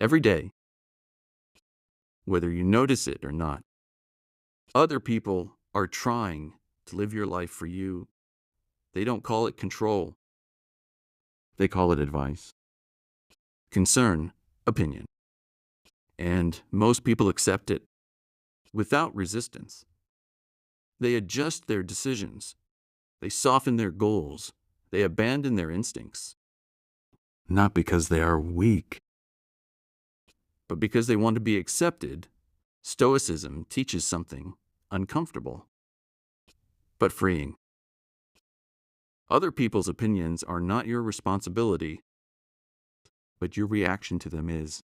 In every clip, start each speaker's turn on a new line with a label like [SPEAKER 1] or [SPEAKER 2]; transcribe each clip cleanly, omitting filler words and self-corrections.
[SPEAKER 1] every day, whether you notice it or not. Other people are trying to live your life for you. They don't call it control. They call it advice, concern, opinion. And most people accept it without resistance. They adjust their decisions. They soften their goals. They abandon their instincts. Not because they are weak, but because they want to be accepted. Stoicism teaches something uncomfortable, but freeing. Other people's opinions are not your responsibility, but your reaction to them is.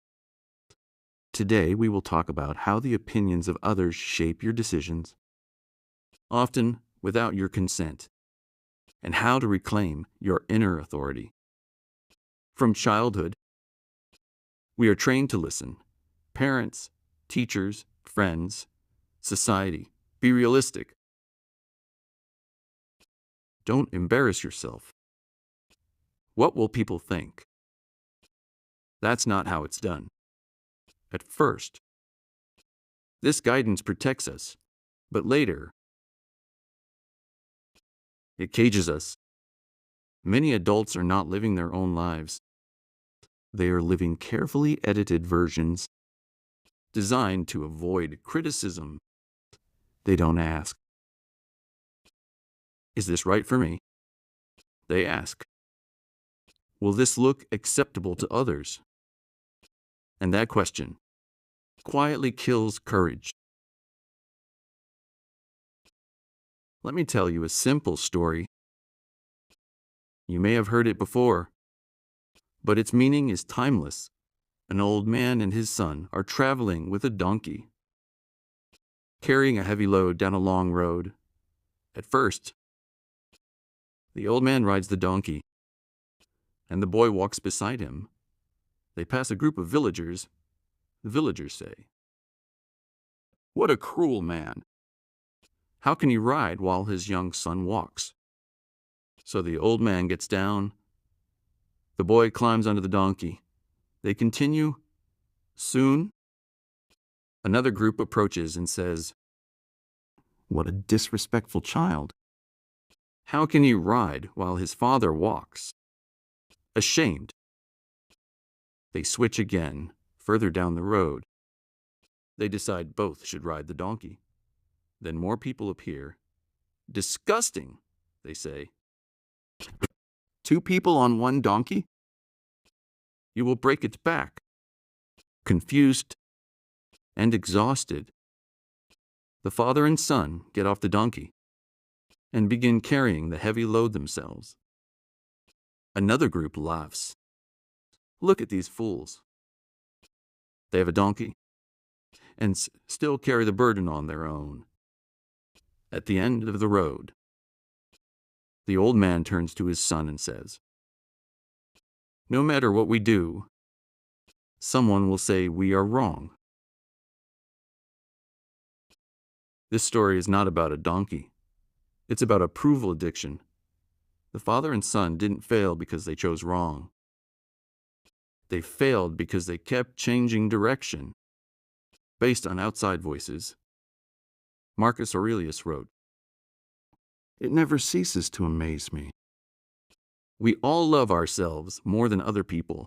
[SPEAKER 1] Today, we will talk about how the opinions of others shape your decisions, often without your consent, and how to reclaim your inner authority. From childhood, we are trained to listen. Parents, teachers, friends, society. Be realistic. Don't embarrass yourself. What will people think? That's not how it's done. At first, this guidance protects us, but later, it cages us. Many adults are not living their own lives. They are living carefully edited versions designed to avoid criticism. They don't ask, "Is this right for me?" They ask, "Will this look acceptable to others?" And that question quietly kills courage. Let me tell you a simple story. You may have heard it before, but its meaning is timeless. An old man and his son are traveling with a donkey, carrying a heavy load down a long road. At first, the old man rides the donkey, and the boy walks beside him. They pass a group of villagers. The villagers say, "What a cruel man! How can he ride while his young son walks?" So the old man gets down. The boy climbs onto the donkey. They continue. Soon, another group approaches and says, "What a disrespectful child! How can he ride while his father walks?" Ashamed, they switch again, further down the road. They decide both should ride the donkey. Then more people appear. "Disgusting," they say. "Two people on one donkey? You will break its back." Confused and exhausted, the father and son get off the donkey and begin carrying the heavy load themselves. Another group laughs. "Look at these fools. They have a donkey and still carry the burden on their own." At the end of the road, the old man turns to his son and says, "No matter what we do, someone will say we are wrong." This story is not about a donkey. It's about approval addiction. The father and son didn't fail because they chose wrong. They failed because they kept changing direction based on outside voices. Marcus Aurelius wrote, "It never ceases to amaze me. We all love ourselves more than other people,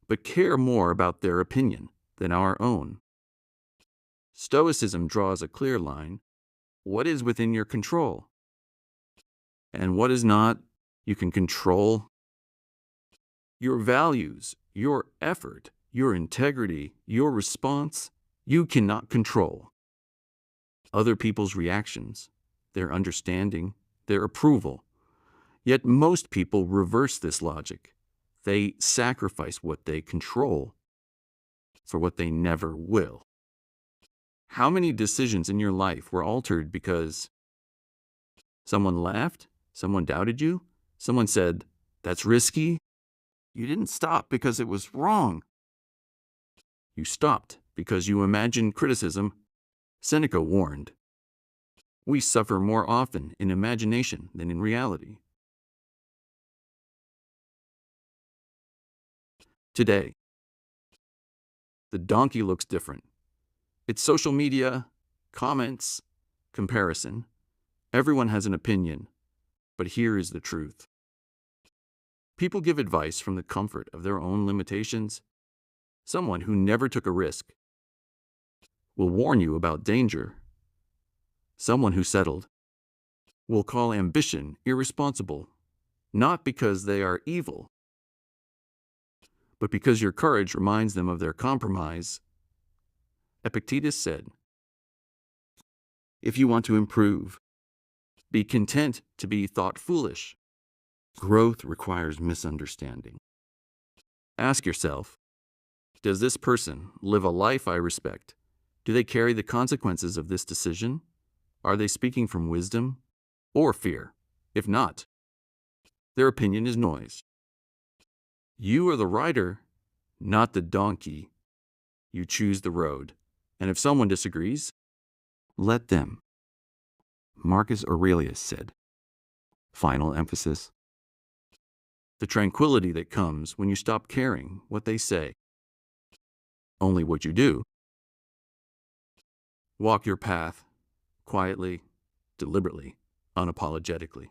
[SPEAKER 1] but care more about their opinion than our own." Stoicism draws a clear line. What is within your control? And what is not, you can control. Your values, your effort, your integrity, your response, you cannot control. Other people's reactions, their understanding, their approval. Yet most people reverse this logic. They sacrifice what they control for what they never will. How many decisions in your life were altered because someone laughed, someone doubted you, someone said, "That's risky"? You didn't stop because it was wrong. You stopped because you imagined criticism. Seneca warned, "We suffer more often in imagination than in reality." Today, The donkey looks different. It's social media, comments, comparison. Everyone has an opinion, but here is the truth. People give advice from the comfort of their own limitations. Someone who never took a risk will warn you about danger. Someone who settled will call ambition irresponsible, not because they are evil, but because your courage reminds them of their compromise. Epictetus said, "If you want to improve, be content to be thought foolish." Growth requires misunderstanding. Ask yourself, does this person live a life I respect? Do they carry the consequences of this decision? Are they speaking from wisdom or fear? If not, their opinion is noise. You are the rider, not the donkey. You choose the road. And if someone disagrees, let them. Marcus Aurelius said. Final emphasis. The tranquility that comes when you stop caring what they say. Only what you do. Walk your path, quietly, deliberately, unapologetically.